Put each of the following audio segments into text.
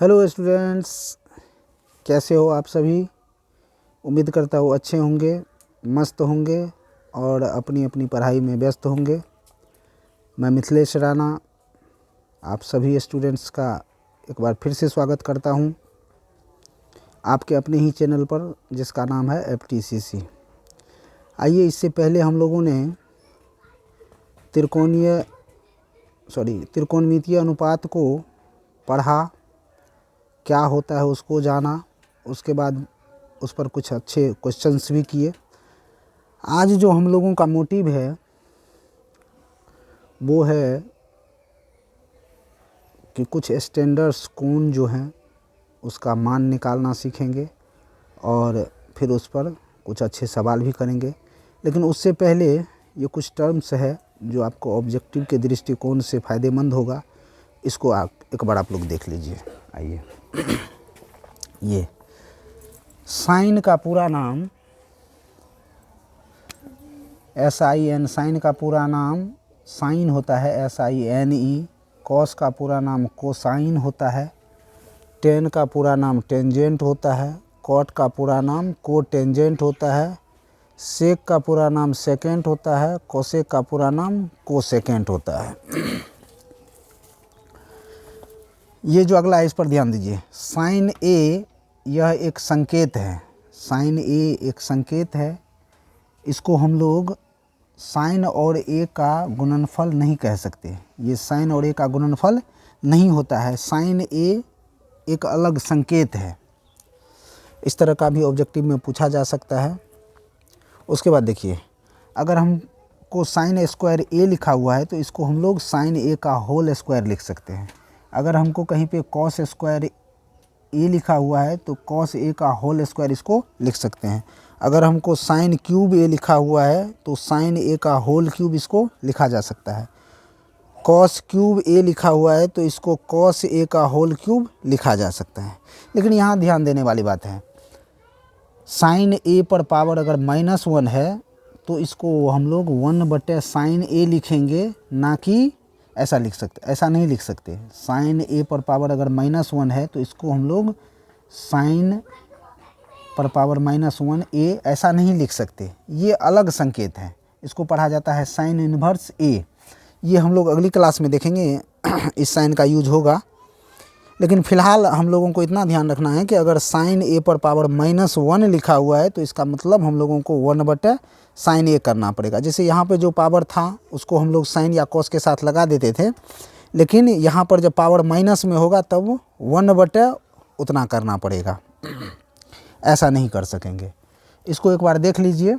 Hello students, कैसे हो आप सभी। उम्मीद करता हूँ अच्छे होंगे, मस्त होंगे और अपनी अपनी पढ़ाई में व्यस्त होंगे। मैं मिथिलेश राणा आप सभी स्टूडेंट्स का एक बार फिर से स्वागत करता हूँ आपके अपने ही चैनल पर, जिसका नाम है FTCC। आइए, इससे पहले हम लोगों ने त्रिकोणमितीय अनुपात को पढ़ा, क्या होता है उसको जाना, उसके बाद उस पर कुछ अच्छे क्वेश्चंस भी किए। आज जो हम लोगों का मोटिव है वो है कि कुछ स्टैंडर्ड्स कोण जो हैं उसका मान निकालना सीखेंगे और फिर उस पर कुछ अच्छे सवाल भी करेंगे। लेकिन उससे पहले ये कुछ टर्म्स है जो आपको ऑब्जेक्टिव के दृष्टिकोण से फ़ायदेमंद होगा। इसको आप एक बार आप लोग देख लीजिए। आइए, ये साइन का पूरा नाम SIN, साइन का पूरा नाम साइन होता है SINE। कॉस का पूरा नाम कोसाइन होता है। टेन का पूरा नाम टेंजेंट होता है। कॉट का पूरा नाम कोटेंजेंट होता है। सेक का पूरा नाम सेकेंट होता है। कोसेक का पूरा नाम कोसेकेंट होता है। ये जो अगला है इस पर ध्यान दीजिए। साइन ए यह एक संकेत है। साइन ए एक संकेत है। इसको हम लोग साइन और ए का गुणनफल नहीं कह सकते। ये साइन और ए का गुणनफल नहीं होता है। साइन ए एक अलग संकेत है। इस तरह का भी ऑब्जेक्टिव में पूछा जा सकता है। उसके बाद देखिए, अगर हमको साइन स्क्वायर ए लिखा हुआ है तो इसको हम लोग साइन ए का होल स्क्वायर लिख सकते हैं। अगर हमको कहीं पे कॉस स्क्वायर ए लिखा हुआ है तो कॉस ए का होल स्क्वायर इसको लिख सकते हैं। अगर हमको साइन क्यूब ए लिखा हुआ है तो साइन ए का होल क्यूब इसको लिखा जा सकता है। कॉस क्यूब ए लिखा हुआ है तो इसको कॉस ए का होल क्यूब लिखा जा सकता है। लेकिन यहाँ ध्यान देने वाली बात है, साइन ए पर पावर अगर -1 है तो इसको हम लोग 1/साइन ए लिखेंगे, ना कि ऐसा लिख सकते, ऐसा नहीं लिख सकते। साइन ए पर पावर अगर -1 है तो इसको हम लोग साइन पर पावर -1 ए ऐसा नहीं लिख सकते। ये अलग संकेत है, इसको पढ़ा जाता है साइन इन्वर्स ए। ये हम लोग अगली क्लास में देखेंगे इस साइन का यूज होगा। लेकिन फ़िलहाल हम लोगों को इतना ध्यान रखना है कि अगर साइन ए पर पावर -1 लिखा हुआ है तो इसका मतलब हम लोगों को 1/साइन ए करना पड़ेगा। जैसे यहाँ पे जो पावर था उसको हम लोग साइन या कॉस के साथ लगा देते थे, लेकिन यहाँ पर जब पावर माइनस में होगा तब 1/ उतना करना पड़ेगा। ऐसा नहीं कर सकेंगे। इसको एक बार देख लीजिए,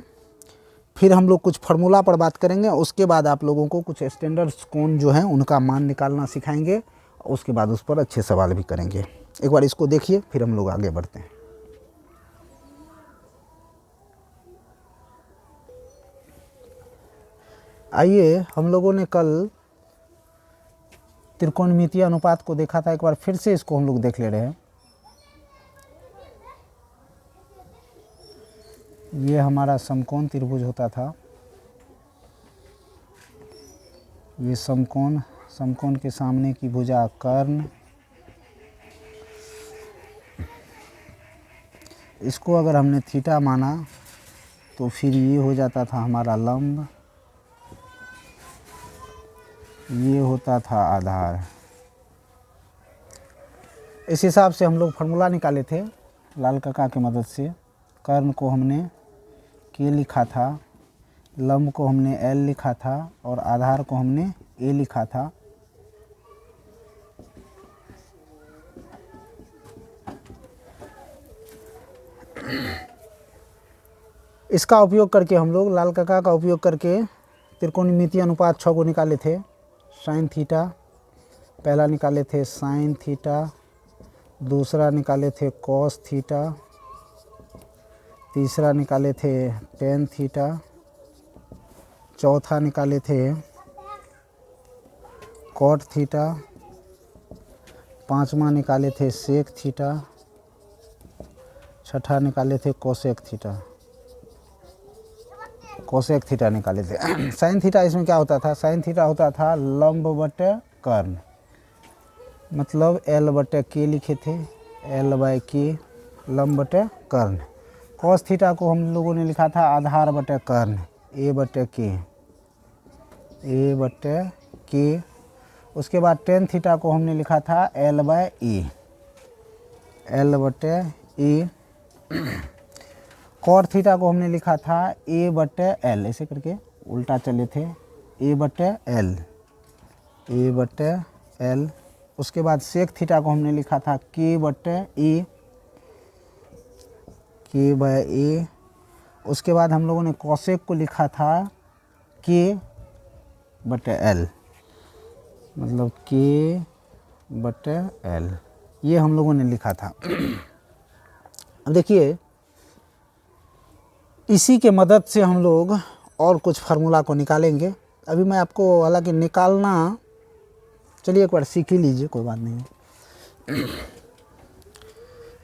फिर हम लोग कुछ फार्मूला पर बात करेंगे। उसके बाद आप लोगों को कुछ स्टैंडर्ड्स कोण जो हैं उनका मान निकालना सिखाएंगे। उसके बाद उस पर अच्छे सवाल भी करेंगे। एक बार इसको देखिए, फिर हम लोग आगे बढ़ते हैं। आइए, हम लोगों ने कल त्रिकोणमितीय अनुपात को देखा था। एक बार फिर से इसको हम लोग देख ले रहे हैं। ये हमारा समकोण त्रिभुज होता था। ये समकोण, समकोण के सामने की भुजा कर्ण। इसको अगर हमने थीटा माना तो फिर ये हो जाता था हमारा लंब, ये होता था आधार। इस हिसाब से हम लोग फार्मूला निकाले थे लाल काका की मदद से। कर्ण को हमने के लिखा था, लंब को हमने एल लिखा था और आधार को हमने ए लिखा था। इसका उपयोग करके हम लोग, लाल काका का उपयोग करके त्रिकोणमितीय अनुपात 6 को निकाले थे। साइन थीटा पहला निकाले थे, साइन थीटा दूसरा निकाले थे, कॉस थीटा तीसरा निकाले थे, टेन थीटा चौथा निकाले थे, कॉट थीटा पांचवा निकाले थे, सेक थीटा छठा निकाले थे, कोसेक थीटा। कोसेक थीटा निकाले थे। साइन थीटा इसमें क्या होता था? साइन थीटा होता था लंब बटे कर्ण। मतलब एल बटे के लिखे थे, एल बाय के लंब बटे कर्ण। कॉस थीटा को हम लोगों ने लिखा था आधार बटे कर्ण, ए बटे के, ए बटे के। उसके बाद टेन थीटा को हमने लिखा था एल बाय ए, एल बटे ए। कॉट थीटा को हमने लिखा था ए बटे एल, ऐसे करके उल्टा चले थे, ए बटे एल, ए बटे एल। उसके बाद सेक थीटा को हमने लिखा था के बटे ए, के बाय ए। उसके बाद हम लोगों ने कॉसेक को लिखा था के बटे एल, मतलब के बटे एल, ये हम लोगों ने लिखा था। अब देखिए इसी के मदद से हम लोग और कुछ फार्मूला को निकालेंगे। अभी मैं आपको हालांकि निकालना, चलिए एक बार सीख ही लीजिए, कोई बात नहीं।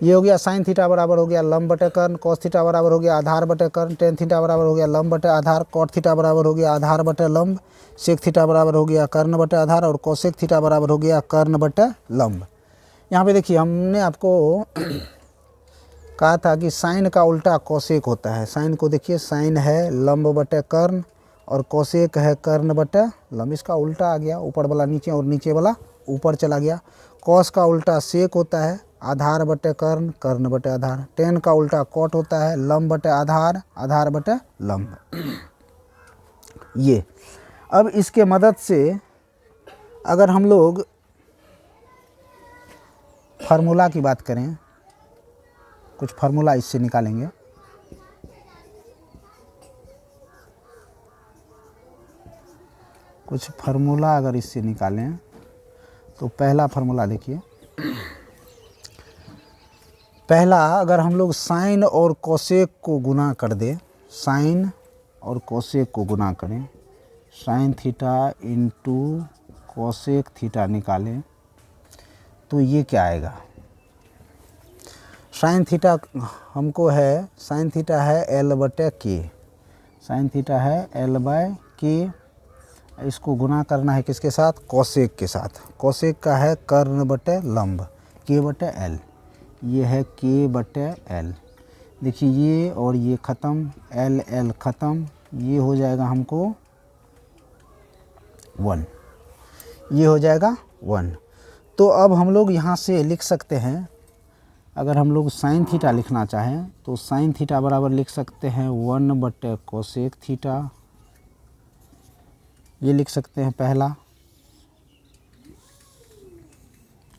ये हो गया साइन थीटा बराबर हो गया लंब बटे कर्ण, कॉस थीटा बराबर हो गया आधार बटे कर्ण, टेन थीटा बराबर हो गया लंब बटे आधार, कॉट थीटा बराबर हो गया आधार बटे लंब, सेक थीटा बराबर हो गया कर्ण बटे आधार, और कोसेक थीटा बराबर हो गया कर्ण बटे लंब। यहाँ पे देखिए हमने आपको कहा था कि साइन का उल्टा कोसेक होता है। साइन को देखिए, साइन है लंब बटे कर्ण और कोसेक है कर्ण बटे लंब। इसका उल्टा आ गया, ऊपर वाला नीचे और नीचे वाला ऊपर चला गया। कॉस का उल्टा सेक होता है आधार बटे कर्ण, कर्ण बटे आधार। टेन का उल्टा कॉट होता है लंब बटे आधार, आधार बटे लंब। ये अब इसके मदद से अगर हम लोग फार्मूला की बात करें, कुछ फार्मूला इससे निकालेंगे। कुछ फार्मूला अगर इससे निकालें तो पहला फार्मूला देखिए, पहला अगर हम लोग साइन और कोसेक को गुना कर दें, साइन और कोसेक को गुना करें, sine theta into cosec theta निकालें तो ये क्या आएगा। साइन थीटा हमको है, साइन थीटा है एल बटे के, साइन थीटा है एल बाय के। इसको गुना करना है किसके साथ, कोसेक के साथ। कोसेक का है कर्ण बटे लंब, के बटे एल, ये है के बटे एल। देखिए ये और ये ख़त्म, एल एल ख़त्म, ये हो जाएगा हमको 1, ये हो जाएगा 1। तो अब हम लोग यहाँ से लिख सकते हैं, अगर हम लोग साइन थीटा लिखना चाहें तो साइन थीटा बराबर लिख सकते हैं 1 बटे कोसेक थीटा, ये लिख सकते हैं पहला।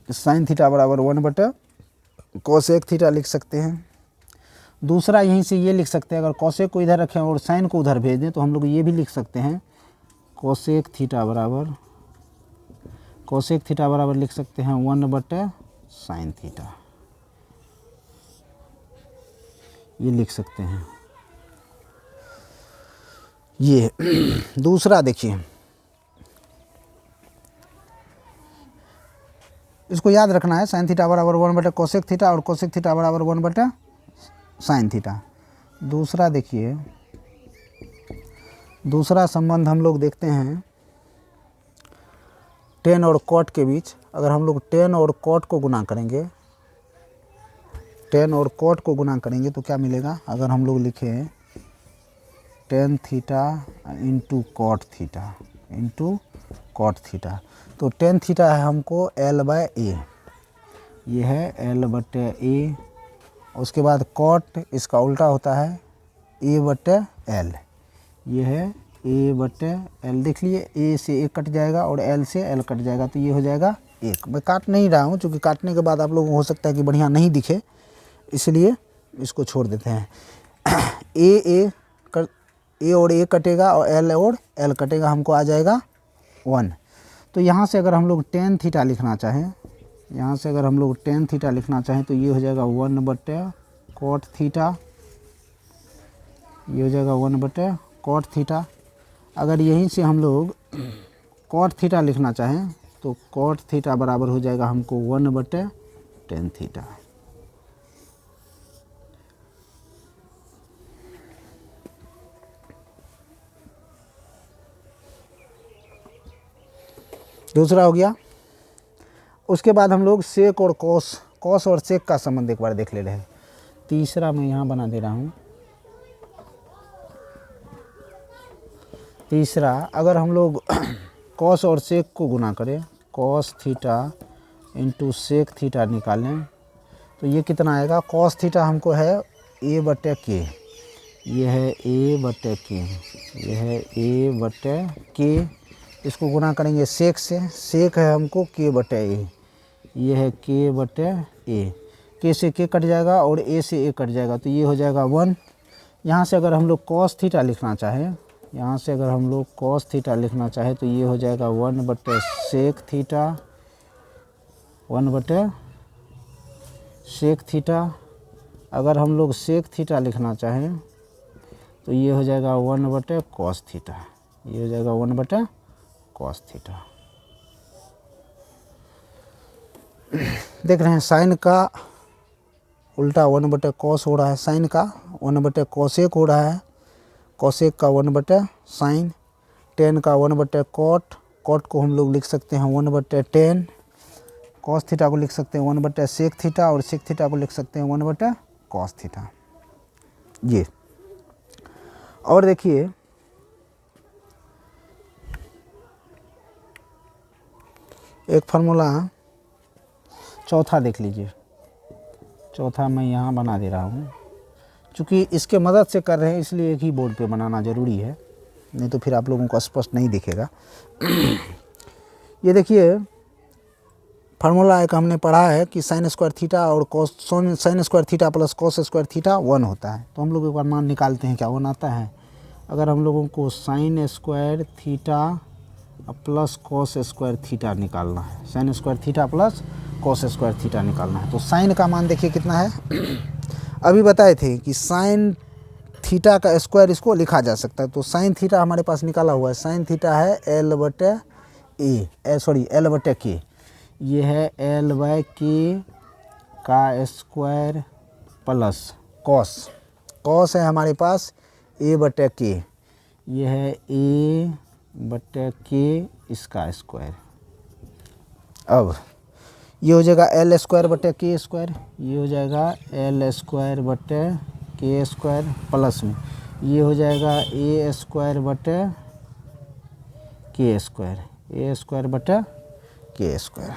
साइन थीटा बराबर 1 बटे कोसेक थीटा लिख सकते हैं। दूसरा यहीं से ये लिख सकते हैं, अगर कोसेक को इधर रखें और साइन को उधर भेज दें तो हम लोग ये भी लिख सकते हैं, कोसेक थीटा बराबर, कोसेक थीटा बराबर लिख सकते हैं 1 बटे साइन थीटा, ये लिख सकते हैं। ये दूसरा देखिए, इसको याद रखना है, साइन थीटा बराबर 1 बटे कोसेक थीटा और कोसेक थीटा बराबर 1 बटे साइन थीटा। दूसरा देखिए, दूसरा संबंध हम लोग देखते हैं टेन और कॉट के बीच। अगर हम लोग टेन और कॉट को गुना करेंगे, टेन और कॉट को गुना करेंगे तो क्या मिलेगा। अगर हम लोग लिखें tan theta into cot theta, into cot theta, तो टेन थीटा है हमको एल बाय ए, ये है एल बटे ए। उसके बाद कॉट इसका उल्टा होता है ए बटे एल, ये है ए बटे एल। देख लिए, ए से ए कट जाएगा और एल से एल कट जाएगा, तो ये हो जाएगा 1। मैं काट नहीं रहा हूँ क्योंकि काटने के बाद आप लोगों को हो सकता है कि बढ़िया नहीं दिखे, इसलिए इसको छोड़ देते हैं। ए और ए कटेगा और एल कटेगा, हमको आ जाएगा 1। तो यहाँ से अगर हम लोग टेन थीटा लिखना चाहें, यहाँ से अगर हम लोग टेन थीटा लिखना चाहें तो ये हो जाएगा 1 बटे कॉट थीटा, ये हो जाएगा 1 बटे कॉट थीटा। अगर यहीं से हम लोग कॉट थीटा लिखना चाहें तो कॉट थीटा बराबर हो जाएगा हमको 1 बटे टेन थीटा। दूसरा हो गया। उसके बाद हम लोग सेक और कॉस और सेक का संबंध एक बार देख ले रहे हैं। तीसरा मैं यहाँ बना दे रहा हूँ। तीसरा, अगर हम लोग कॉस और सेक को गुना करें, cos theta into sec theta निकालें, तो ये कितना आएगा? कॉस थीटा हमको है ए बटे के, ये है ए बटे के, ये है ए बटे के। इसको गुना करेंगे सेक से, सेक है हमको के बटे ए, ये है के बटे ए। के से के कट जाएगा और ए से ए कट जाएगा, तो ये हो जाएगा 1। यहाँ से अगर हम लोग कॉस थीटा लिखना चाहें, यहाँ से अगर हम लोग कॉस थीटा लिखना चाहें तो ये हो जाएगा 1 बटे सेक थीटा, 1 बटे सेक थीटा। अगर हम लोग सेक थीटा लिखना चाहें तो ये हो जाएगा 1 बटे कॉस थीटा, ये हो जाएगा 1 बटे कॉस थीटा। देख रहे हैं साइन का उल्टा 1 बटे कॉस हो रहा है, साइन का 1 बटे कॉसेक हो रहा है, कॉसेक का 1 बटे साइन, टेन का 1 बटे कॉट, कॉट को हम लोग लिख सकते हैं 1 बटे टेन, कॉस थीटा को लिख सकते हैं 1 बटे सेक थीटा और सेक थीटा को लिख सकते हैं 1 बटे कॉस थीटा। ये और देखिए एक फार्मूला चौथा देख लीजिए, चौथा मैं यहाँ बना दे रहा हूँ। चूँकि इसके मदद से कर रहे हैं इसलिए एक ही बोर्ड पे बनाना ज़रूरी है, नहीं तो फिर आप लोगों को स्पष्ट नहीं दिखेगा। ये देखिए फार्मूला एक हमने पढ़ा है कि साइन स्क्वायर थीटा और cos, sign square theta plus cos square theta 1 होता है। तो हम लोग एक बार मान निकालते हैं क्या 1 आता है। अगर हम लोगों को sign square theta plus cos square theta निकालना है, sign square theta plus cos square theta निकालना है, तो साइन का मान देखिए कितना है। अभी बताए थे कि साइन थीटा का स्क्वायर इसको लिखा जा सकता है, तो साइन थीटा हमारे पास निकाला हुआ है, साइन थीटा है एल बटे ए, सॉरी एल बटे के, ये है एल बाई के का स्क्वायर प्लस कॉस, कॉस है हमारे पास ए बटे के, ये है ए बटे के इसका स्क्वायर। अब ये हो जाएगा एल स्क्वायर बटे के स्क्वायर, ये हो जाएगा एल स्क्वायर बटे के स्क्वायर प्लस में ये हो जाएगा ए स्क्वायर बटे के स्क्वायर, ए स्क्वायर बटे के स्क्वायर।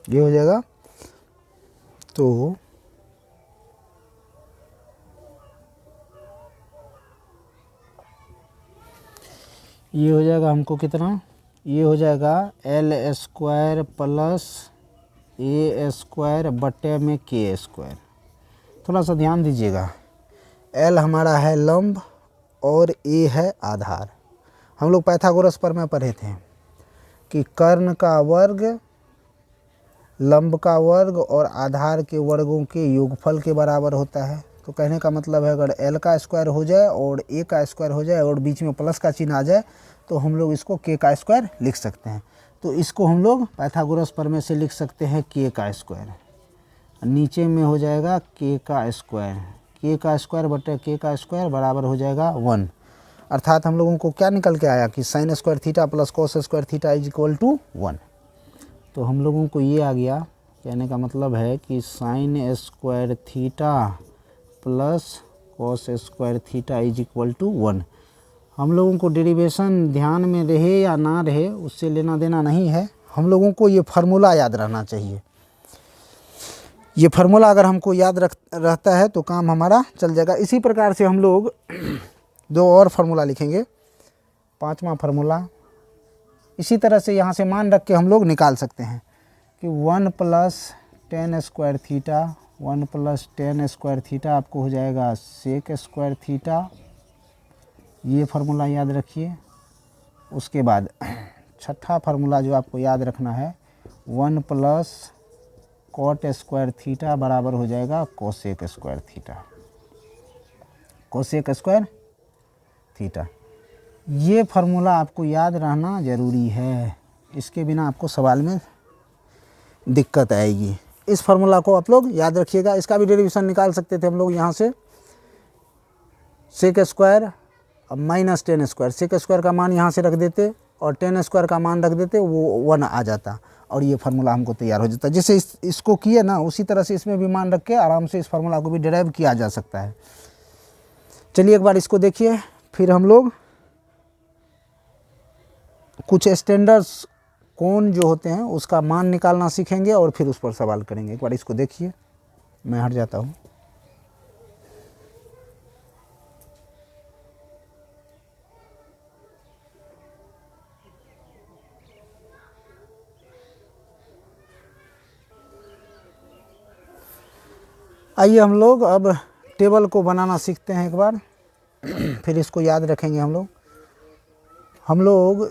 ये हो जाएगा, तो ये हो जाएगा हमको कितना, ये हो जाएगा एल स्क्वायर प्लस ए स्क्वायर बटे में के स्क्वायर। थोड़ा सा ध्यान दीजिएगा, एल हमारा है लंब और ए है आधार। हम लोग पाइथागोरस पर में पढ़े थे कि कर्ण का वर्ग लंब का वर्ग और आधार के वर्गों के योगफल के बराबर होता है। तो कहने का मतलब है अगर एल का स्क्वायर हो जाए और ए का स्क्वायर हो जाए और बीच में प्लस का चिन्ह आ जाए तो हम लोग इसको के का स्क्वायर लिख सकते हैं। तो इसको हम लोग पाइथागोरस प्रमेय से लिख सकते हैं के का स्क्वायर, नीचे में हो जाएगा के का स्क्वायर, के का स्क्वायर बटे के का स्क्वायर बराबर हो जाएगा 1। अर्थात हम लोगों को क्या निकल के आया कि sine square theta plus cos square theta is equal to 1। तो हम लोगों को ये आ गया, कहने का मतलब है कि sine square theta plus cos square theta is equal to 1। हम लोगों को डेरिवेशन ध्यान में रहे या ना रहे उससे लेना देना नहीं है, हम लोगों को ये फार्मूला याद रहना चाहिए। ये फार्मूला अगर हमको याद रहता है तो काम हमारा चल जाएगा। इसी प्रकार से हम लोग दो और फार्मूला लिखेंगे, पांचवा फार्मूला इसी तरह से यहाँ से मान रख के हम लोग निकाल सकते हैं कि 1 plus ten square theta, 1 plus ten square theta आपको हो जाएगा सेक स्क्वायर थीटा। ये फार्मूला याद रखिए। उसके बाद छठा फार्मूला जो आपको याद रखना है 1 प्लस कॉट स्क्वायर थीटा बराबर हो जाएगा cosec square theta, cosec square theta. ये फार्मूला आपको याद रहना ज़रूरी है, इसके बिना आपको सवाल में दिक्कत आएगी। इस फार्मूला को आप लोग याद रखिएगा। इसका भी डेरिवेशन निकाल सकते थे हम लोग यहाँ से सेक स्क्वायर अब माइनस 10 स्क्वायर, सेक स्क्वायर का मान यहाँ से रख देते और 10 स्क्वायर का मान रख देते, वो 1 आ जाता और ये फार्मूला हमको तैयार हो जाता। जैसे इसको किए ना उसी तरह से इसमें भी मान रख के आराम से इस फार्मूला को भी डिराइव किया जा सकता है। चलिए एक बार इसको देखिए, फिर हम लोग कुछ स्टैंडर्ड्स कोण जो होते हैं उसका मान निकालना सीखेंगे और फिर उस पर सवाल करेंगे। एक बार इसको देखिए, मैं हट जाता हूँ। आइए हम लोग अब टेबल को बनाना सीखते हैं एक बार, फिर इसको याद रखेंगे हम लोग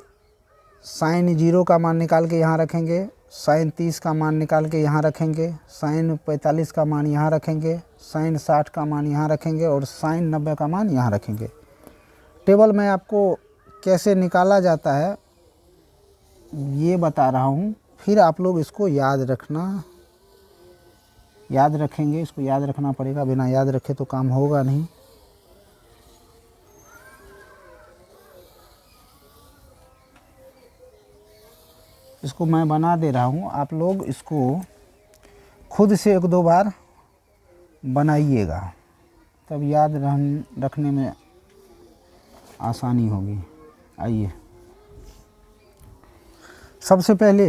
साइन 0 का मान निकाल के यहाँ रखेंगे, साइन 30 का मान निकाल के यहाँ रखेंगे, साइन 45 का मान यहाँ रखेंगे, साइन 60 का मान यहाँ रखेंगे और साइन 90 का मान यहाँ रखेंगे। टेबल में आपको कैसे निकाला जाता है ये बता रहा हूँ, फिर आप लोग इसको याद रखेंगे। इसको याद रखना पड़ेगा, बिना याद रखे तो काम होगा नहीं। इसको मैं बना दे रहा हूँ, आप लोग इसको खुद से 1-2 बार बनाइएगा, तब याद रखने में आसानी होगी। आइए सबसे पहले,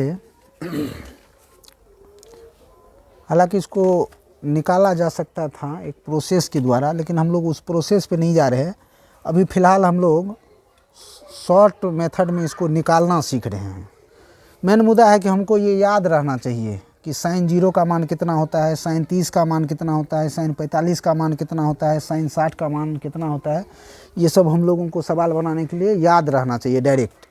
हालांकि इसको निकाला जा सकता था एक प्रोसेस के द्वारा, लेकिन हम लोग उस प्रोसेस पे नहीं जा रहे हैं। अभी फ़िलहाल हम लोग शॉर्ट मेथड में इसको निकालना सीख रहे हैं। मेन मुद्दा है कि हमको ये याद रहना चाहिए कि साइन 0 का मान कितना होता है, साइन 30 का मान कितना होता है, साइन 45 का मान कितना होता है, साइन 60 का मान कितना होता है। ये सब हम लोगों को सवाल बनाने के लिए याद रहना चाहिए डायरेक्ट।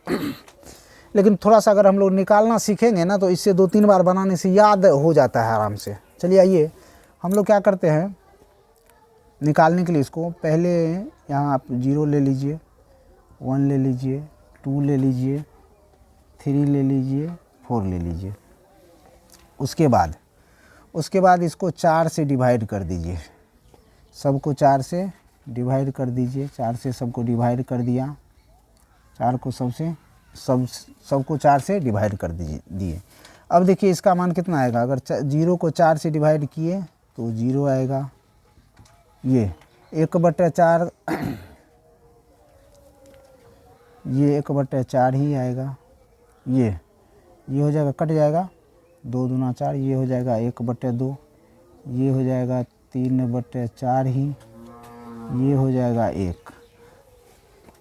लेकिन थोड़ा सा अगर हम लोग निकालना सीखेंगे ना तो इससे 2-3 बार बनाने से याद हो जाता है आराम से। चलिए आइए हम लोग क्या करते हैं निकालने के लिए, इसको पहले यहाँ आप 0 ले लीजिए, 1 ले लीजिए, 2 ले लीजिए, 3 ले लीजिए, 4 ले लीजिए। उसके बाद इसको 4 से डिवाइड कर दीजिए, सबको 4 से डिवाइड कर दीजिए। 4 से सबको डिवाइड कर दिया, 4 को सबको 4 से डिवाइड कर दिए। अब देखिए इसका मान कितना आएगा, अगर 0 को 4 से डिवाइड किए तो 0 आएगा। ये 1/4 ये 1/4 ही आएगा। ये हो जाएगा, कट जाएगा, 2 दूना 4, ये हो जाएगा 1/2, ये हो जाएगा 3/4 ही, ये हो जाएगा 1।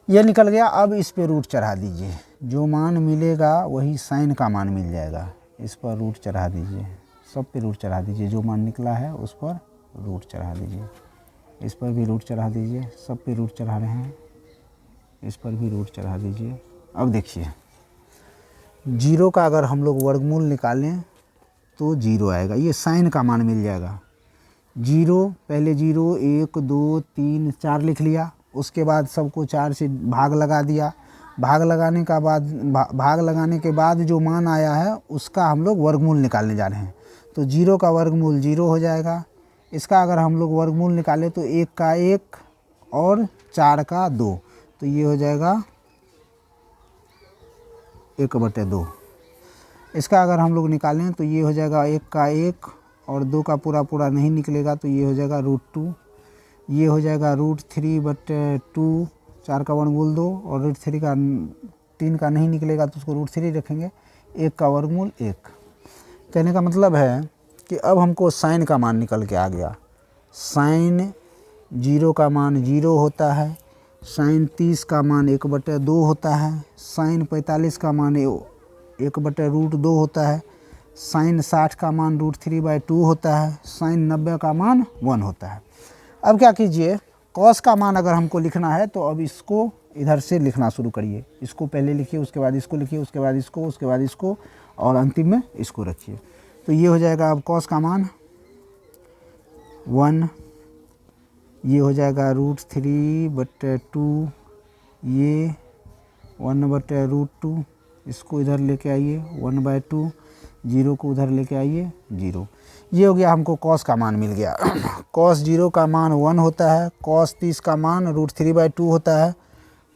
ये निकल गया। अब इस पे रूट चढ़ा दीजिए, जो मान मिलेगा वही साइन का मान मिल जाएगा। इस पर रूट चढ़ा दीजिए, सब पे रूट चढ़ा दीजिए, जो मान निकला है उस पर रूट चढ़ा दीजिए। इस पर भी रूट चढ़ा दीजिए, सब पे रूट चढ़ा रहे हैं, इस पर भी रूट चढ़ा दीजिए। अब देखिए 0 का अगर हम लोग वर्गमूल निकालें तो 0 आएगा, ये साइन का मान मिल जाएगा। 0 पहले 0 1 2 3 4 लिख लिया, उसके बाद सबको 4 से भाग लगा दिया। भाग लगाने के बाद जो मान आया है उसका हम लोग वर्गमूल निकालने जा रहे हैं। तो 0 का वर्गमूल 0 हो जाएगा। इसका अगर हम लोग वर्गमूल निकालें तो 1 का 1 और 4 का 2, तो ये हो जाएगा 1/2। इसका अगर हम लोग निकालें तो ये हो जाएगा 1 का 1 और 2 का पूरा नहीं निकलेगा तो ये हो जाएगा √2। ये हो जाएगा √3/2, 4 का वर्गमूल 2 और √3 का नहीं निकलेगा तो उसको √3 रखेंगे। 1 का वर्गमूल 1। कहने का मतलब है कि अब हमको साइन का मान निकल के आ गया। साइन 0 का मान 0 होता है, साइन 30 का मान 1/2 होता है, साइन 45 का मान 1/√2 होता है, साइन 60 का मान √3/2 होता है, साइन 90 का मान 1 होता है। अब क्या कीजिए, कॉस का मान अगर हमको लिखना है तो अब इसको इधर से लिखना शुरू करिए। इसको पहले लिखिए, उसके बाद इसको लिखिए, उसके बाद इसको, उसके बाद इसको और अंतिम में इसको रखिए। तो ये हो जाएगा अब कॉस का मान 1, ये हो जाएगा √3/2, ये 1/√2, इसको इधर लेके आइए 1/2, 0 को उधर लेके आइए 0। ये हो गया, हमको कॉस का मान मिल गया। कॉस 0 का मान 1 होता है, कॉस 30 का मान √3/2 होता है,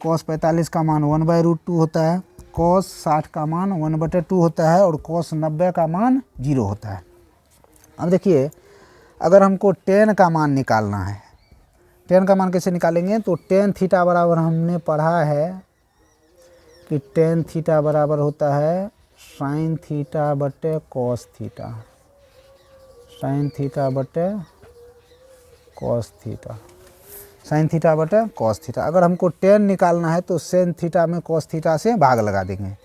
कॉस 45 का मान 1/√2 होता है, कॉस 60 का मान 1/2 होता है और कॉस 90 का मान 0 होता है। अब देखिए, अगर हमको tan का मान निकालना है, tan का मान कैसे निकालेंगे, तो tan थीटा बराबर हमने पढ़ा है कि tan थीटा बराबर होता है sin थीटा बटे cos थीटा, sin थीटा बटे cos थीटा, sin थीटा बटे cos थीटा। अगर हमको tan निकालना है तो sin थीटा में cos थीटा से भाग लगा देंगे।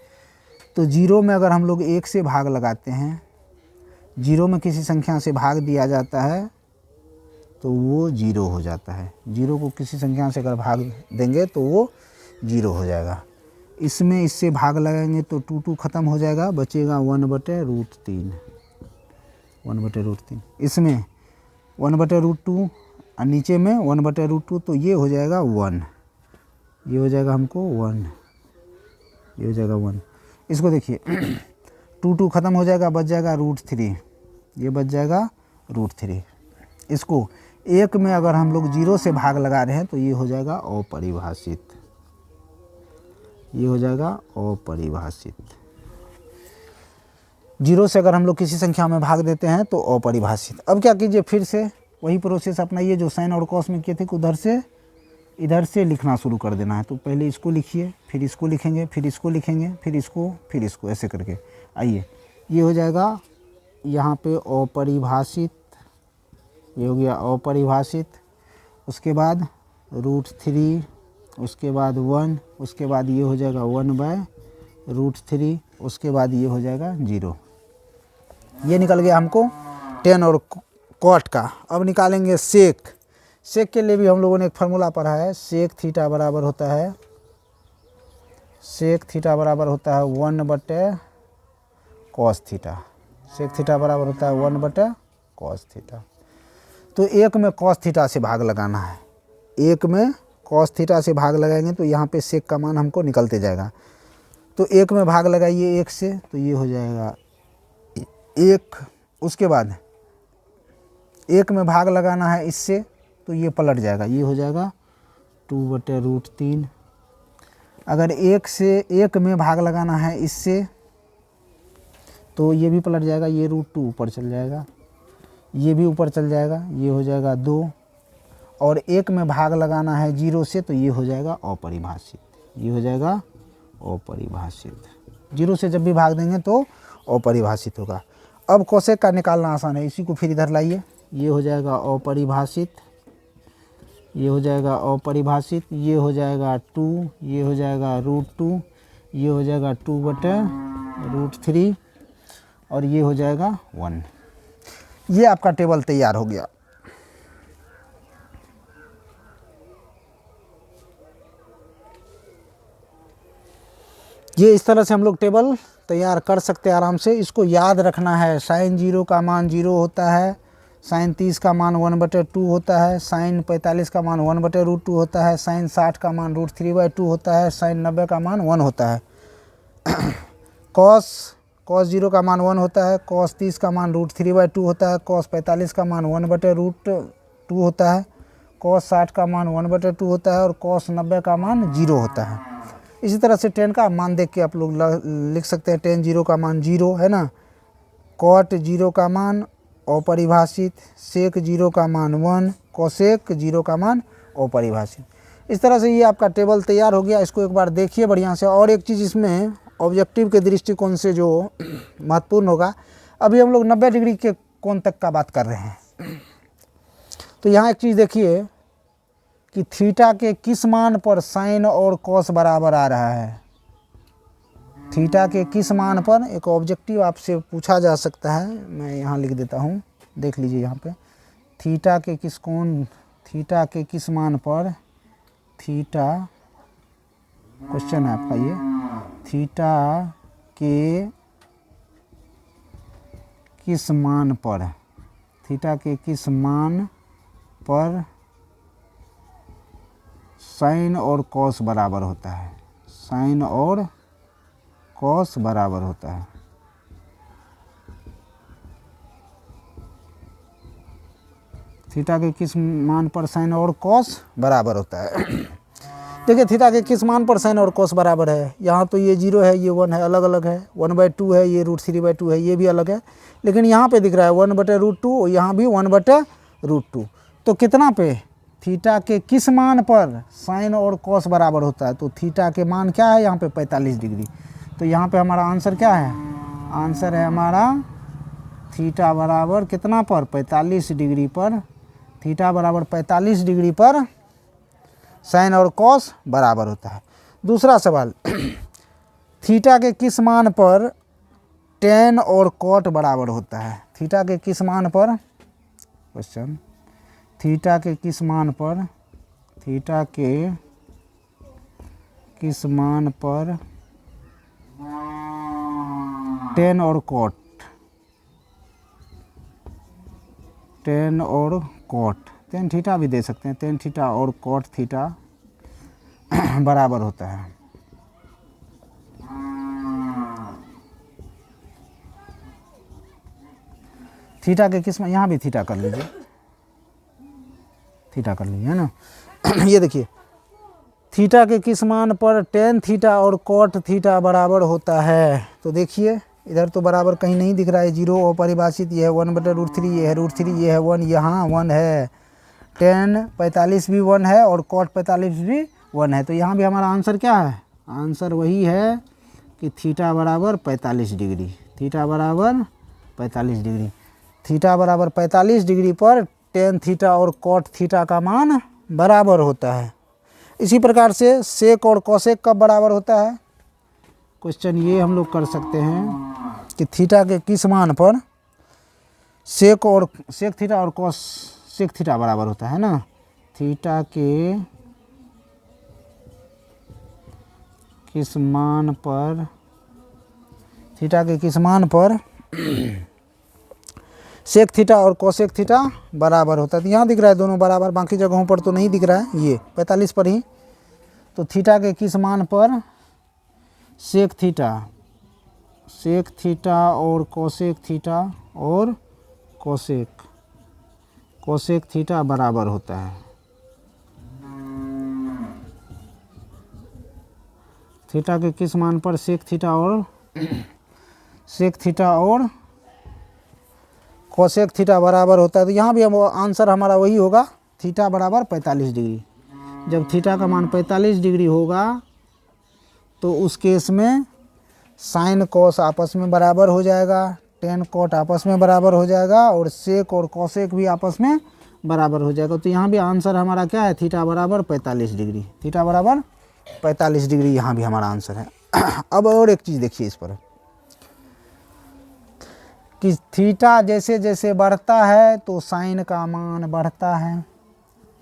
तो 0 में अगर हम लोग 1 से भाग लगाते हैं, 0 में किसी संख्या से भाग दिया जाता है तो वो 0 हो जाता है। 0 को किसी संख्या से अगर भाग देंगे तो वो 0 हो जाएगा। इसमें इससे भाग लगाएंगे तो 2 ख़त्म हो जाएगा, बचेगा 1/√3, 1/√3। इसमें 1/√2 और नीचे में 1/√2, तो ये हो जाएगा 1, ये हो जाएगा हमको 1, ये हो जाएगा 1। इसको देखिए 2 ख़त्म हो जाएगा, बच जाएगा √3, ये बच जाएगा √3। इसको 1 में अगर हम लोग 0 से भाग लगा रहे हैं तो ये हो जाएगा अपरिभाषित, ये हो जाएगा अपरिभाषित। 0 से अगर हम लोग किसी संख्या में भाग देते हैं तो अपरिभाषित। अब क्या कीजिए, फिर से वही प्रोसेस अपनाइए जो साइन और कॉस में किए थे, उधर से इधर से लिखना शुरू कर देना है। तो पहले इसको लिखिए, फिर इसको लिखेंगे, फिर इसको लिखेंगे, फिर इसको, ऐसे करके आइए। ये हो जाएगा यहाँ पे अपरिभाषित, ये हो गया अपरिभाषित। उसके बाद √3, उसके बाद 1, उसके बाद ये हो जाएगा 1/√3, उसके बाद ये हो जाएगा 0। ये निकल गया हमको tan और cot का। अब निकालेंगे सेक। सेक के लिए भी हम लोगों ने एक फार्मूला पढ़ा है, सेक थीटा बराबर होता है, सेक थीटा बराबर होता है 1/cos थीटा, सेक थीटा बराबर होता है 1/cos थीटा। तो 1 में cos थीटा से भाग लगाना है, 1 में cos थीटा से भाग लगाएंगे तो यहाँ पे सेक का मान हमको निकलते जाएगा। तो 1 में भाग लगाइए 1 से, तो ये हो जाएगा 1। उसके बाद 1 में भाग लगाना है इससे, तो ये पलट जाएगा, ये हो जाएगा 2/√3। अगर 1 में भाग लगाना है इससे, तो ये भी पलट जाएगा, ये √2 ऊपर चल जाएगा, ये भी ऊपर चल जाएगा, ये हो जाएगा 2। और 1 में भाग लगाना है 0 से, तो ये हो जाएगा अपरिभाषित, ये हो जाएगा अपरिभाषित। 0 से जब भी भाग देंगे तो अपरिभाषित होगा। अब कोसेक का निकालना आसान है, इसी को फिर इधर लाइए, ये हो जाएगा अपरिभाषित, ये हो जाएगा अपरिभाषित, ये हो जाएगा 2, ये हो जाएगा √2, ये हो जाएगा 2/√3 और ये हो जाएगा 1। ये आपका टेबल तैयार हो गया। ये इस तरह से हम लोग टेबल तैयार कर सकते हैं आराम से। इसको याद रखना है, साइन 0 का मान 0 होता है, साइन 30 का मान 1/2 होता है, साइन 45 का मान 1/√2 होता है, साइन 60 का मान √3/2 होता है, साइन 90 का मान 1 होता है। कॉस 0 का मान 1 होता है, कॉस 30 का मान √3/2 होता है, कॉस 45 का मान 1/√2 होता है, कॉस 60 का मान 1/2 होता है और कॉस 90 का मान 0 होता है। इसी तरह से tan का मान देख के आप लोग लिख सकते हैं, tan 0 का मान 0 है ना, cot 0 का मान अपरिभाषित, सेक 0 का मान 1, कोसेक 0 का मान अपरिभाषित। इस तरह से ये आपका टेबल तैयार हो गया। इसको एक बार देखिए बढ़िया से। और एक चीज़ इसमें ऑब्जेक्टिव के दृष्टिकोण से जो महत्वपूर्ण होगा, अभी हम लोग 90 डिग्री के कोण तक का बात कर रहे हैं। तो यहाँ एक चीज़ देखिए कि थीटा के किस मान पर साइन और कॉस बराबर आ रहा है। थीटा के किस मान पर एक ऑब्जेक्टिव आपसे पूछा जा सकता है, मैं यहाँ लिख देता हूँ, देख लीजिए यहाँ पे। थीटा के किस मान पर, थीटा क्वेश्चन है आपका ये, थीटा के किस मान पर, थीटा के किस मान पर साइन और कॉस बराबर होता है, साइन और कॉस बराबर होता है। थीटा के किस मान पर साइन और कॉस बराबर होता है। देखिए थीटा के किस मान पर साइन और कॉस बराबर है, यहाँ तो ये 0 है, ये 1 है, अलग अलग है, 1/2 है, ये √3/2 है, ये भी अलग है, लेकिन यहाँ पे दिख रहा है 1/√2 और यहाँ भी 1/√2। तो कितना पे, थीटा के किस मान पर साइन और कॉस बराबर होता है, तो थीटा के मान क्या है यहाँ पे 45 डिग्री। तो यहाँ पे हमारा आंसर क्या है, आंसर है हमारा थीटा बराबर कितना पर 45 डिग्री पर, थीटा बराबर 45 डिग्री पर साइन और कॉस बराबर होता है। दूसरा सवाल, थीटा के किस मान पर टेन और कॉट बराबर होता है, थीटा के किस मान पर, क्वेश्चन, थीटा के किस मान पर, थीटा के किस मान पर टेन और कॉट, टेन और कॉट, टेन थीटा भी दे सकते हैं, टेन थीटा और कॉट थीटा बराबर होता है। थीटा के किस मान, यहाँ भी थीटा कर लीजिए, थीटा कर लीजिए है ना। ये देखिए थीटा के किस मान पर टेन थीटा और कॉट थीटा बराबर होता है, तो देखिए इधर तो बराबर कहीं नहीं दिख रहा है, 0 अपरिभाषित, ये है 1/√3, ये है √3, ये है 1, यहाँ 1 है, टेन 45 भी 1 है और कॉट 45 भी 1 है, तो यहाँ भी हमारा आंसर क्या है, आंसर वही है कि थीटा बराबर 45 डिग्री, थीटा बराबर 45 डिग्री, थीटा बराबर 45 डिग्री पर टेन थीटा और कॉट थीटा का मान बराबर होता है। इसी प्रकार से सेक और कॉसेक कब बराबर होता है, क्वेश्चन ये हम लोग कर सकते हैं कि थीटा के किस मान पर सेक थीटा और कॉस सेक थीटा बराबर होता है ना, थीटा के किस मान पर, थीटा के किस मान पर सेक थीटा और कोसेक थीटा बराबर होता है। तो यहाँ दिख रहा है दोनों बराबर, बाकी जगहों पर तो नहीं दिख रहा है, ये 45 पर ही। तो थीटा के किस मान पर सेक थीटा और कोसेक थीटा और कोसेक थीटा बराबर होता है। थीटा के किस मान पर सेक थीटा और कोसेक थीटा बराबर होता है, तो यहाँ भी हम आंसर हमारा वही होगा, थीटा बराबर 45 डिग्री। जब थीटा का मान 45 डिग्री होगा तो उस केस में साइन कॉस आपस में बराबर हो जाएगा, टेन कॉट आपस में बराबर हो जाएगा और सेक और कोसेक भी आपस में बराबर हो जाएगा। तो यहाँ भी आंसर हमारा क्या है, थीटा बराबर 45 डिग्री, थीटा बराबर 45 डिग्री यहाँ भी हमारा आंसर है। अब और एक चीज़ देखिए इस पर कि थीटा जैसे जैसे बढ़ता है तो साइन का मान बढ़ता है,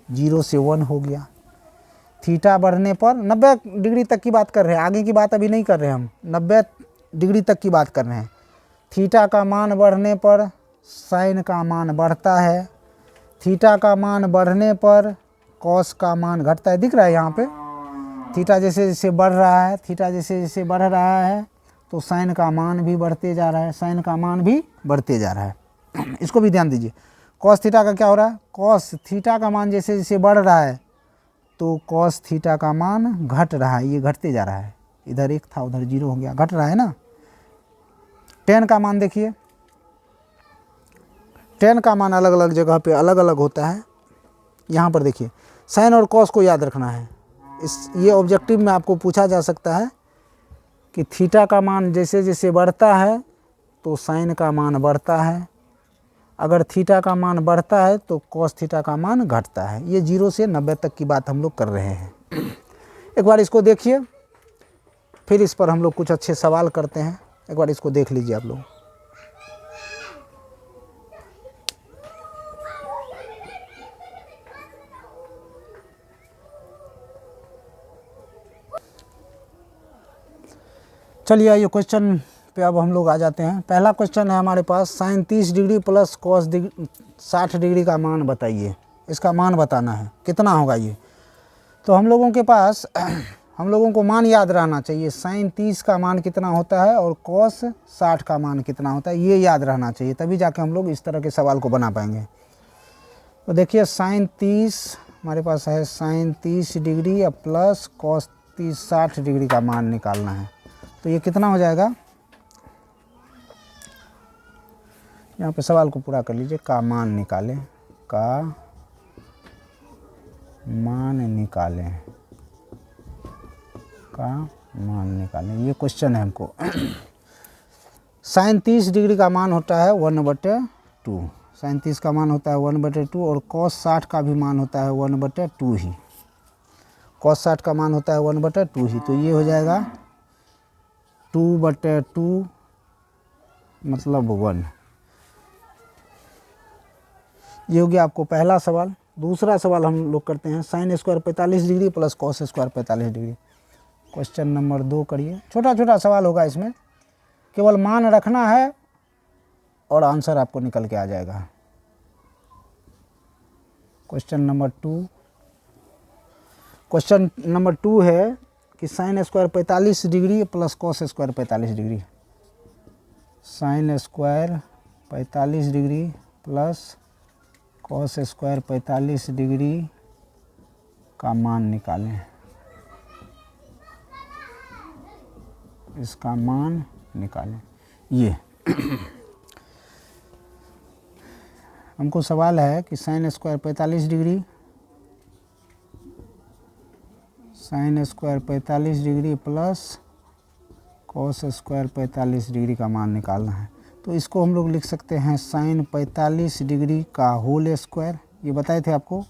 0 से 1 हो गया। थीटा बढ़ने पर 90 डिग्री तक की बात कर रहे हैं, आगे की बात अभी नहीं कर रहे हैं हम, 90 डिग्री तक की बात कर रहे हैं। थीटा का मान बढ़ने पर साइन का मान बढ़ता है, थीटा का मान बढ़ने पर कॉस का मान घटता है। दिख रहा है यहाँ पे, थीटा जैसे जैसे बढ़ रहा है, थीटा जैसे जैसे बढ़ रहा है तो साइन का मान भी बढ़ते जा रहा है, साइन का मान भी बढ़ते जा रहा है। इसको भी ध्यान दीजिए। कॉस थीटा का क्या हो रहा है, कॉस थीटा का मान जैसे जैसे बढ़ रहा है तो कॉस थीटा का मान घट रहा है, ये घटते जा रहा है। इधर 1 था उधर 0 हो गया, घट रहा है ना। टेन का मान देखिए, टेन का मान अलग अलग जगह पे अलग अलग होता है। यहाँ पर देखिए साइन और कॉस को याद रखना है, ये ऑब्जेक्टिव में आपको पूछा जा सकता है कि थीटा का मान जैसे जैसे बढ़ता है तो साइन का मान बढ़ता है, अगर थीटा का मान बढ़ता है तो कॉस थीटा का मान घटता है। ये 0 से 90 तक की बात हम लोग कर रहे हैं। एक बार इसको देखिए, फिर इस पर हम लोग कुछ अच्छे सवाल करते हैं। एक बार इसको देख लीजिए आप लोग। चलिए ये क्वेश्चन पे अब हम लोग आ जाते हैं। पहला क्वेश्चन है हमारे पास, sine 30 degree plus cos 60 degree का मान बताइए। इसका मान बताना है, कितना होगा ये। तो हम लोगों के पास हम लोगों को मान याद रहना चाहिए, साइन 30 का मान कितना होता है और कॉस 60 का मान कितना होता है, ये याद रहना चाहिए, तभी जाके हम लोग इस तरह के सवाल को बना पाएंगे। तो देखिए साइन 30 हमारे पास है, साइन 30 डिग्री या प्लस कॉस 30 60 डिग्री का मान निकालना है। तो ये कितना हो जाएगा, यहाँ पे सवाल को पूरा कर लीजिए। का मान निकालें, का मान निकालें, का मान निकालें, ये क्वेश्चन है हमको। साइन 30 डिग्री का मान होता है 1/2, साइन 30 का मान होता है 1/2 और कॉस 60 का भी मान होता है 1/2 ही, कॉस 60 का मान होता है 1/2 ही। तो ये हो जाएगा 2/2 मतलब 1। ये हो गया आपको पहला सवाल। दूसरा सवाल हम लोग करते हैं, sine square 45 degree plus cos square 45 degree. Question number 2 करिए। छोटा छोटा सवाल होगा, इसमें केवल मान रखना है और आंसर आपको निकल के आ जाएगा। क्वेश्चन नंबर 2, क्वेश्चन नंबर 2 है कि sine square 45 degree plus cos square 45 degree, sine square 45 degree plus cos square 45 degree का मान निकालें, इसका मान निकालें। ये हमको सवाल है कि sine square 45 degree, sine square 45 degree plus cos square 45 degree का मान निकालना है। तो इसको हम लोग लिख सकते हैं साइन 45 डिग्री का होल स्क्वायर, ये बताए थे आपको।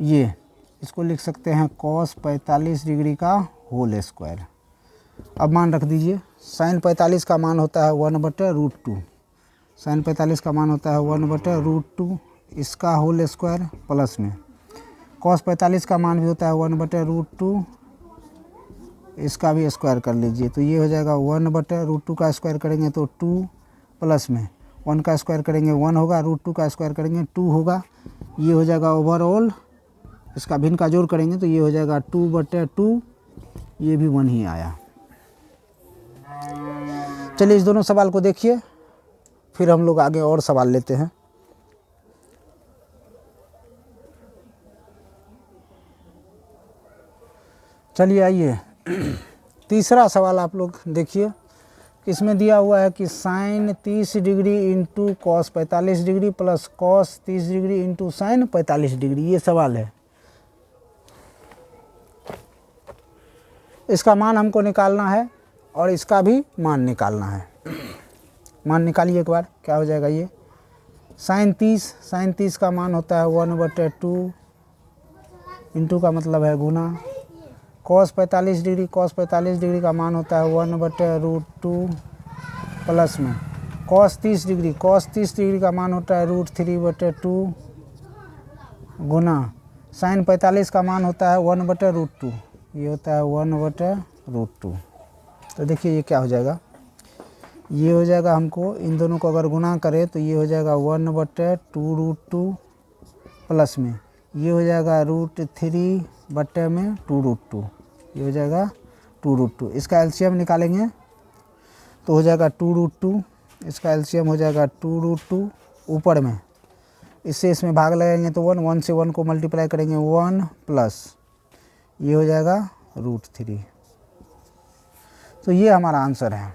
ये इसको लिख सकते हैं कॉस 45 डिग्री का होल स्क्वायर। अब मान रख दीजिए, साइन 45 का मान होता है 1/√2, साइन 45 का मान होता है 1/√2, इसका होल स्क्वायर प्लस में कॉस 45 का मान भी होता है 1/√2, इसका भी स्क्वायर कर लीजिए। तो ये हो जाएगा 1/√2 का स्क्वायर करेंगे तो 2 प्लस में 1 का स्क्वायर करेंगे 1 होगा, √2 का स्क्वायर करेंगे 2 होगा। ये हो जाएगा ओवरऑल, इसका भिन्न का जोड़ करेंगे तो ये हो जाएगा 2/2, ये भी 1 ही आया। चलिए इस दोनों सवाल को देखिए, फिर हम लोग आगे और सवाल लेते हैं। चलिए आइए तीसरा सवाल आप लोग देखिए। इसमें दिया हुआ है कि sine 30 degree into cos 45 degree plus cos 30 degree into sine 45 degree, ये सवाल है। इसका मान हमको निकालना है और इसका भी मान निकालना है। मान निकालिए एक बार, क्या हो जाएगा ये। साइन 30 का मान होता है 1/2, इंटू का मतलब है गुना, कॉस 45 डिग्री का मान होता है 1/√2 प्लस में कॉस 30 डिग्री का मान होता है √3/2 गुना साइन 45 का मान होता है 1/√2, ये होता है 1/√2। तो देखिए ये क्या हो जाएगा, ये हो जाएगा हमको इन दोनों को अगर गुना करें तो ये हो जाएगा 1/2√2 प्लस में ये हो जाएगा √3/2√2, ये हो जाएगा 2√2। इसका एलसीएम निकालेंगे तो हो जाएगा 2√2, इसका एलसीएम हो जाएगा 2√2, ऊपर में इससे इसमें भाग लगाएंगे तो 1 से 1 को मल्टीप्लाई करेंगे 1 प्लस ये हो जाएगा √3। तो ये हमारा आंसर है।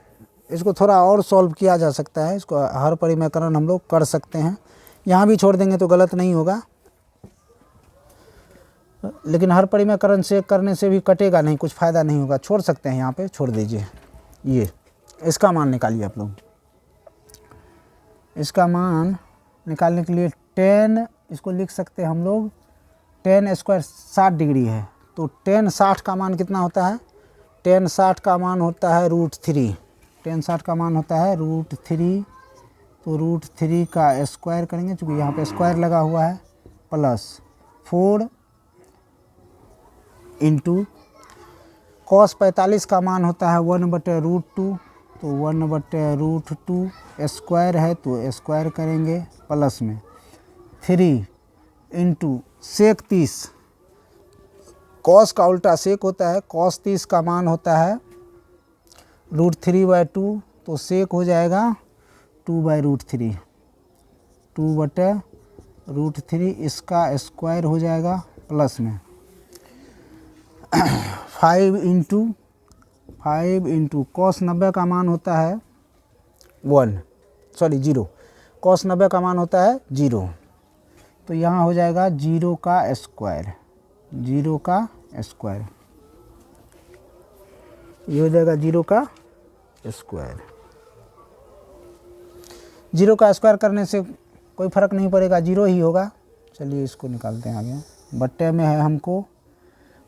इसको थोड़ा और सॉल्व किया जा सकता है, इसको हर परिमेयकरण हम लोग कर सकते हैं, यहाँ भी छोड़ देंगे तो गलत नहीं होगा, लेकिन हर परिमेयकरण से करने से भी कटेगा नहीं, कुछ फ़ायदा नहीं होगा, छोड़ सकते हैं, यहाँ पे छोड़ दीजिए। ये इसका मान निकालिए आप लोग। इसका मान निकालने के लिए 10, इसको लिख सकते हैं हम लोग 10 स्क्वायर 60 डिग्री है, तो 10 60 का मान कितना होता है, 10 60 का मान होता है √3, 10 60 का मान होता है √3, तो √3 का स्क्वायर करेंगे चूँकि यहाँ पे स्क्वायर लगा हुआ है, प्लस 4 इंटू कॉस 45 का मान होता है 1/√2, तो 1/√2 स्क्वायर है तो स्क्वायर करेंगे, प्लस में 3 इंटू सेक 30, कॉस का उल्टा सेक होता है, कॉस 30 का मान होता है √3/2, तो सेक हो जाएगा 2/√3, 2/√3 √3 इसका स्क्वायर हो जाएगा प्लस में 5 इंटू कॉस 90 का मान होता है 0, कॉस 90 का मान होता है 0, तो यहाँ हो जाएगा 0 का स्क्वायर, 0 का स्क्वायर, ये हो जाएगा 0 का स्क्वायर। 0 का स्क्वायर करने से कोई फ़र्क नहीं पड़ेगा, 0 ही होगा। चलिए इसको निकालते हैं आगे। बट्टे में है हमको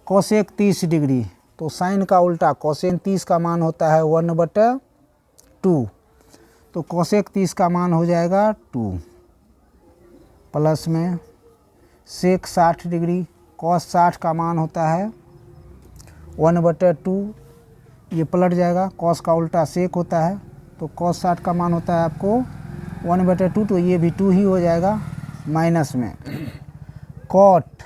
कोसेक 30 डिग्री, तो साइन का उल्टा कोसेक 30 का मान होता है 1/2, तो कोसेक 30 का मान हो जाएगा 2, प्लस में सेक 60 डिग्री, कॉस 60 का मान होता है 1/2, ये पलट जाएगा, कॉस का उल्टा सेक होता है, तो कॉस 60 का मान होता है आपको 1/2, तो ये भी 2 ही हो जाएगा। माइनस में कॉट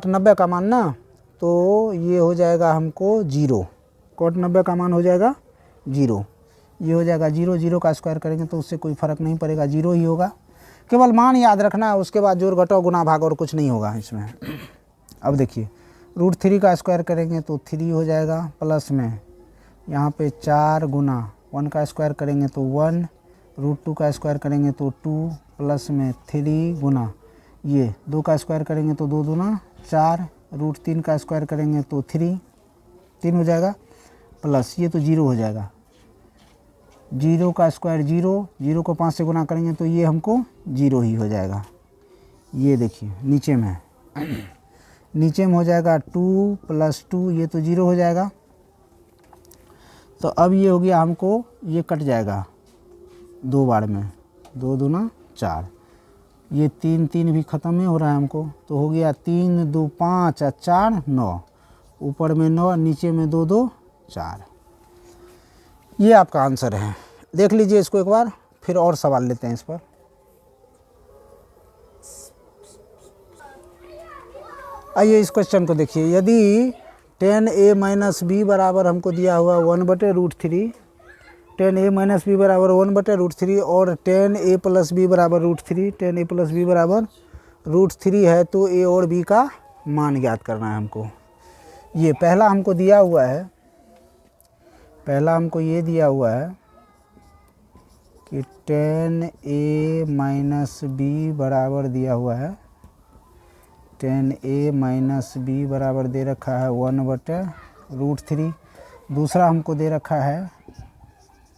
90 का मान ना, तो ये हो जाएगा हमको 0, कॉट 90 का मान हो जाएगा 0, ये हो जाएगा 0, 0 का स्क्वायर करेंगे तो उससे कोई फ़र्क नहीं पड़ेगा, 0 ही होगा। केवल मान याद रखना है, उसके बाद जोड़ घटाओ गुना भाग और कुछ नहीं होगा इसमें। अब देखिए √3 का स्क्वायर करेंगे तो 3 हो जाएगा, प्लस में यहाँ पे 4 गुना 1 का स्क्वायर करेंगे तो 1, √2 का स्क्वायर करेंगे तो 2, प्लस में 3 गुना ये 2 का स्क्वायर करेंगे तो 2 दूना 4, √3 का स्क्वायर करेंगे तो 3 हो जाएगा, प्लस ये तो 0 हो जाएगा, 0 का स्क्वायर 0, 0 को 5 से गुना करेंगे तो ये हमको 0 ही हो जाएगा। ये देखिए नीचे में हो जाएगा 2 + 2, ये तो 0 हो जाएगा। तो अब ये हो गया हमको, ये कट जाएगा 2 बार में, 2 दूना 4, ये 3 भी ख़त्म में हो रहा है हमको, तो हो गया 3 2 5 और 4 9, ऊपर में 9, नीचे में 2 2 4। ये आपका आंसर है। देख लीजिए इसको एक बार, फिर और सवाल लेते हैं इस पर। आइए इस क्वेश्चन को देखिए। यदि 10a - b बराबर हमको दिया हुआ 1/√3, 10a - b बराबर 1/√3 और 10a + b बराबर √3, 10a + b बराबर √3 है, तो a और b का मान ज्ञात करना है हमको। ये पहला हमको दिया हुआ है, पहला हमको ये दिया हुआ है कि 10a - b बराबर दिया हुआ है, 10a - b बराबर दे रखा है 1/√3। दूसरा हमको दे रखा है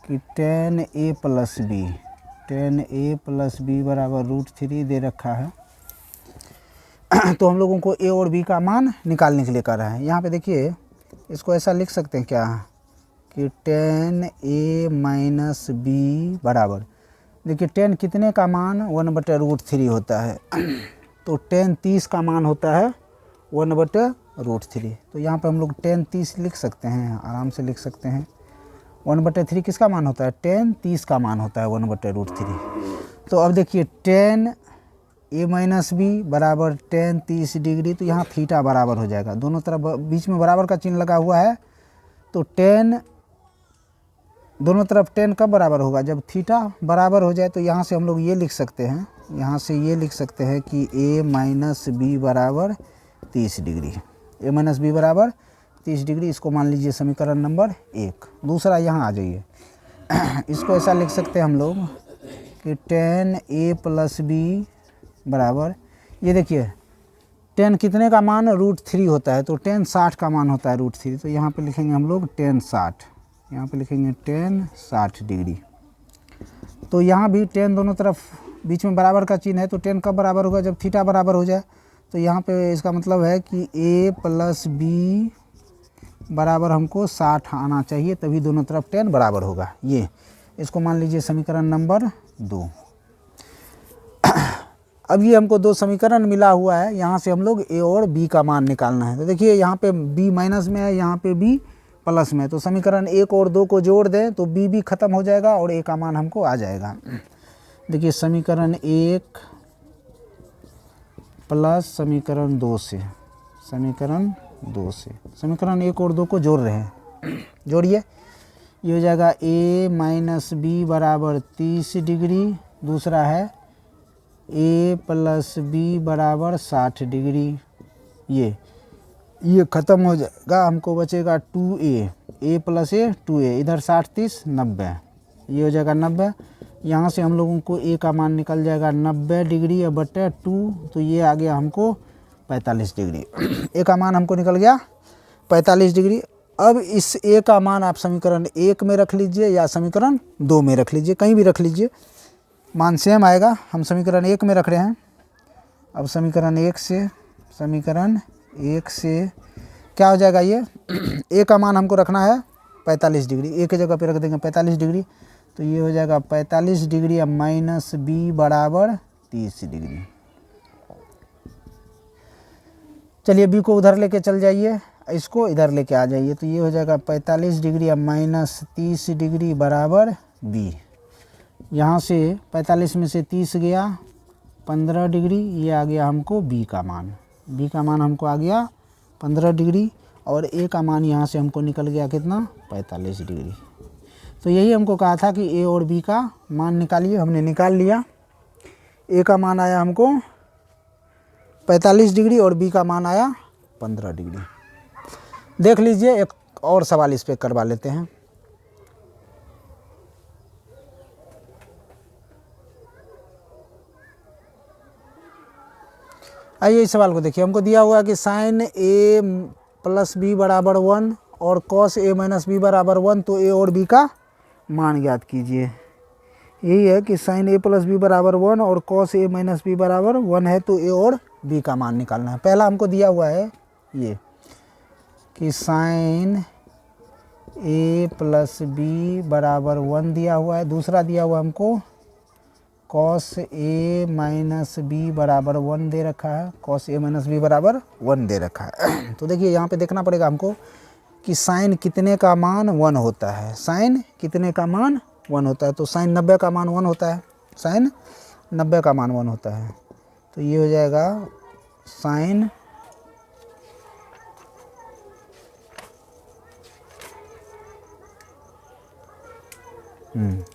कि 10a + b, 10a + b बराबर √3 दे रखा है। तो हम लोगों को a और b का मान निकालने के लिए कर रहा है। यहाँ पे देखिए इसको ऐसा लिख सकते हैं क्या कि 10a - b बराबर, देखिए 10 कितने का मान 1/√3 होता है, तो 10 30 का मान होता है 1/√3। तो यहाँ पे हम लोग 10 30 लिख सकते हैं, आराम से लिख सकते हैं। 1/3 किसका मान होता है, 10 30 का मान होता है 1/√3। तो अब देखिए 10a - b बराबर 10 30 डिग्री, तो यहाँ थीटा बराबर हो जाएगा, दोनों तरफ बीच में बराबर का चिन्ह लगा हुआ है, तो 10 दोनों तरफ 10 कब बराबर होगा, जब थीटा बराबर हो जाए। तो यहाँ से हम लोग ये लिख सकते हैं, यहाँ से ये लिख सकते हैं कि a - b बराबर 30 डिग्री, a - b बराबर 30 डिग्री। इसको मान लीजिए समीकरण नंबर 1। दूसरा यहाँ आ जाइए, इसको ऐसा लिख सकते हैं हम लोग कि 10a + b बराबर, ये देखिए 10 कितने का मान √3 होता है, तो 10 60 का मान होता है √3। तो यहाँ पे लिखेंगे हम लोग 10 60, यहाँ पे लिखेंगे 10 60 डिग्री। तो यहाँ भी 10 दोनों तरफ बीच में बराबर का चिन्ह है, तो 10 कब बराबर होगा, जब थीटा बराबर हो जाए। तो यहाँ पे इसका मतलब है कि a + b बराबर हमको 60 आना चाहिए, तभी दोनों तरफ 10 बराबर होगा। ये इसको मान लीजिए समीकरण नंबर 2। अब ये हमको 2 समीकरण मिला हुआ है, यहाँ से हम लोग a और b का मान निकालना है। तो देखिए यहाँ पे b माइनस में है, यहाँ पे b प्लस में है, तो समीकरण 1 और 2 को जोड़ दें तो b भी खत्म हो जाएगा और a का मान हमको आ जाएगा। देखिए समीकरण 1 प्लस समीकरण 2 से, समीकरण 2 से समीकरण 1 और 2 को जोड़ रहे हैं, जोड़िए। ये हो जाएगा a - b बराबर 30 डिग्री दूसरा है a प्लस बी बराबर 60 डिग्री। ये ख़त्म हो जाएगा, हमको बचेगा 2a, a plus a 2a, इधर 60 30 90, ये हो जाएगा 90। यहाँ से हम लोगों को a का मान निकल जाएगा 90 डिग्री और बटे 2, तो ये आ गया हमको 45 डिग्री। a का मान हमको निकल गया 45 डिग्री। अब इस a का मान आप समीकरण 1 में रख लीजिए या समीकरण 2 में रख लीजिए, कहीं भी रख लीजिए, मान सेम आएगा। हम समीकरण 1 में रख रहे हैं। अब समीकरण 1 से क्या हो जाएगा, ये a का मान हमको रखना है 45 डिग्री, a की जगह पे रख देंगे 45 डिग्री, तो ये हो जाएगा 45 डिग्री अब माइनस b बराबर 30 डिग्री। चलिए b को उधर लेके चल जाइए, इसको इधर लेके आ जाइए, तो ये हो जाएगा 45 डिग्री अब माइनस 30 डिग्री बराबर b। यहाँ से 45 में से 30 गया 15 डिग्री, ये आ गया हमको b का मान। b का मान हमको आ गया 15 डिग्री और a का मान यहाँ से हमको निकल गया कितना, 45 डिग्री। तो यही हमको कहा था कि a और b का मान निकालिए, हमने निकाल लिया। a का मान आया हमको 45 डिग्री और b का मान आया 15 डिग्री। देख लीजिए, एक और सवाल इस पे करवा लेते हैं। आइए इस सवाल को देखिए, हमको दिया हुआ है कि साइन a प्लस बी बराबर 1 और कॉस a माइनस बी बराबर 1, तो a और b का मान ज्ञात कीजिए। यही है कि साइन a प्लस बी बराबर 1 और कॉस a माइनस बी बराबर 1 है, तो a और b का मान निकालना है। पहला हमको दिया हुआ है ये कि साइन a प्लस बी बराबर 1 दिया हुआ है। दूसरा दिया हुआ हमको कॉस a माइनस बी बराबर 1 दे रखा है, कॉस a माइनस बी बराबर 1 दे रखा है। तो देखिए यहाँ पे देखना पड़ेगा हमको कि साइन कितने का मान 1 होता है, साइन कितने का मान 1 होता है। तो साइन 90 का मान 1 होता है, साइन 90 का मान 1 होता है। तो ये हो जाएगा साइन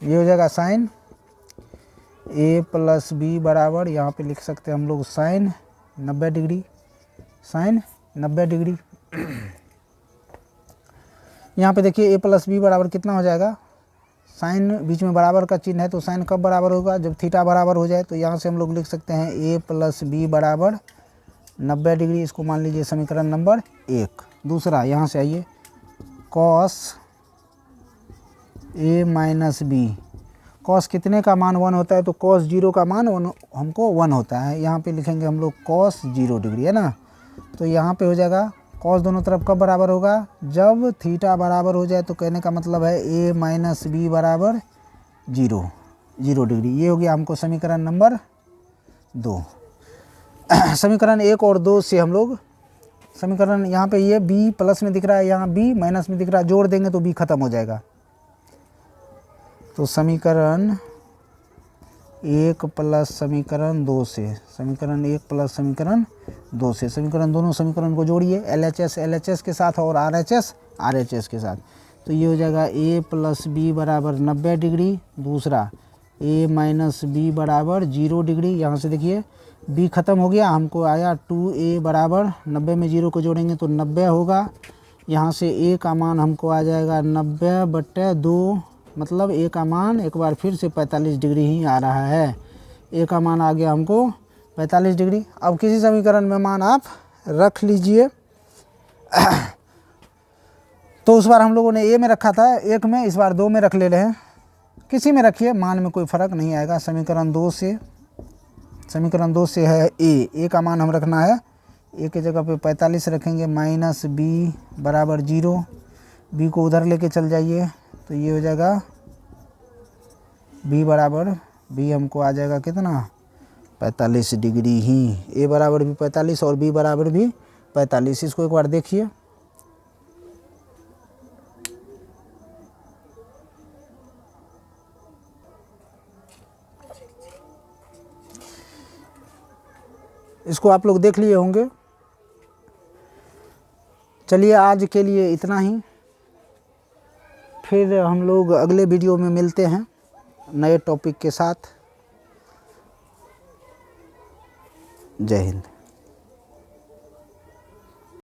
ये हो जाएगा साइन a प्लस बी बराबर, यहाँ पे लिख सकते हैं हम लोग साइन 90 डिग्री, साइन 90 डिग्री। यहाँ पे देखिए a प्लस बी बराबर कितना हो जाएगा, साइन बीच में बराबर का चिन्ह है, तो साइन कब बराबर होगा, जब थीटा बराबर हो जाए। तो यहाँ से हम लोग लिख सकते हैं a प्लस बी बराबर 90 डिग्री, इसको मान लीजिए समीकरण नंबर 1। दूसरा यहाँ से आइए, cos a minus b, cos कितने का मान 1 होता है, तो कॉस 0 का मान हमको 1 होता है। यहाँ पे लिखेंगे हम लोग कॉस 0 डिग्री, है ना। तो यहाँ पे हो जाएगा कॉस दोनों तरफ कब बराबर होगा, जब थीटा बराबर हो जाए। तो कहने का मतलब है a माइनस बी बराबर 0 डिग्री। ये हो गया हमको समीकरण नंबर 2। समीकरण 1 और 2 से हम लोग समीकरण, यहाँ पे ये b प्लस में दिख रहा है, यहाँ b माइनस में दिख रहा है, जोड़ देंगे तो b खत्म हो जाएगा। तो समीकरण 1 प्लस समीकरण 2 से, समीकरण 1 प्लस समीकरण 2 से, समीकरण दोनों समीकरण को जोड़िए, LHS के साथ और RHS के साथ। तो ये हो जाएगा a प्लस बी बराबर 90 डिग्री, दूसरा a माइनस बी बराबर 0 डिग्री। यहाँ से देखिए b खत्म हो गया, हमको आया 2a बराबर 90 में 0 को जोड़ेंगे तो 90 होगा। यहाँ से a का मान हमको आ जाएगा 90 बटे 2, मतलब a का मान एक बार फिर से 45 डिग्री ही आ रहा है। a का मान आ गया हमको 45 डिग्री। अब किसी समीकरण में मान आप रख लीजिए। तो उस बार हम लोगों ने a में रखा था, 1 में, इस बार 2 में रख ले रहे हैं। किसी में रखिए, मान में कोई फ़र्क नहीं आएगा। समीकरण 2 से है a का मान हम रखना है, a की जगह पे 45 रखेंगे, माइनस b बराबर 0, b को उधर लेके चल जाइए, तो ये हो जाएगा b बराबर, b हमको आ जाएगा कितना, 45 डिग्री ही। a बराबर भी 45 और b बराबर भी 45। इसको एक बार देखिए, इसको आप लोग देख लिए होंगे। चलिए आज के लिए इतना ही, फिर हम लोग अगले वीडियो में मिलते हैं नए टॉपिक के साथ। जय हिंद।